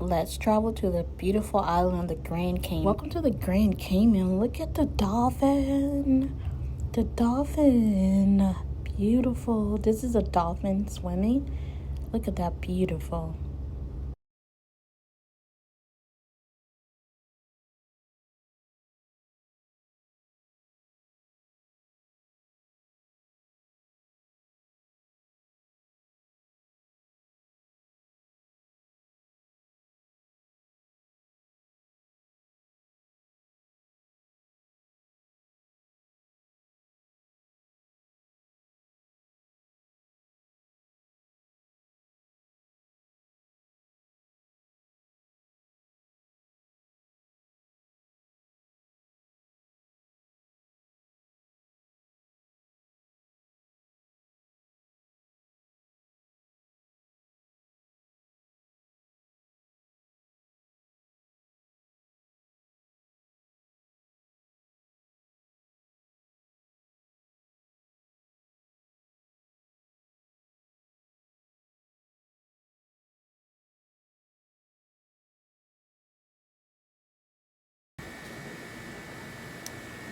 Let's travel to the beautiful island of the Grand Cayman. Welcome to the Grand Cayman. Look at the dolphin. The dolphin. Beautiful. This is a dolphin swimming. Look at that. Beautiful.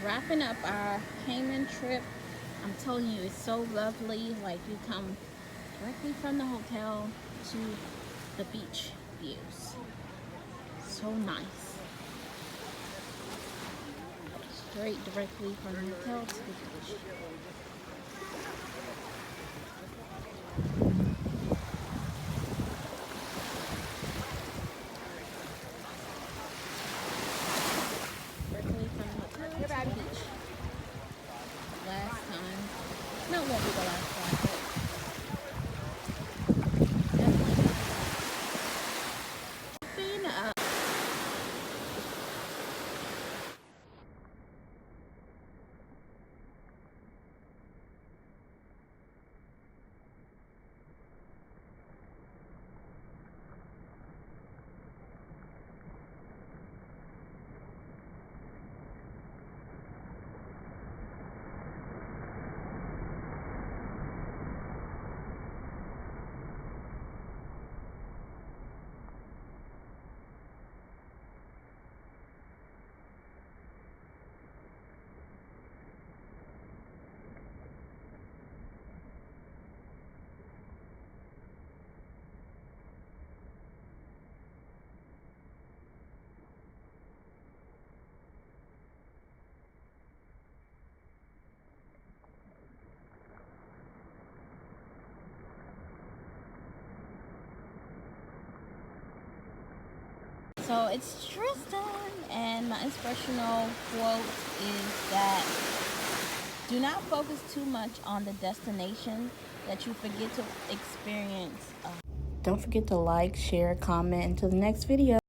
Wrapping up our Cayman trip. I'm telling you, it's so lovely. Like, you come directly from the hotel to the beach views. So nice. Straight directly from the hotel to the beach. Directly from the hotel to the beach. Last time. No, it won't be the last time. So it's Tristan, and my inspirational quote is that do not focus too much on the destination that you forget to experience. Don't forget to like, share, comment. Until the next video.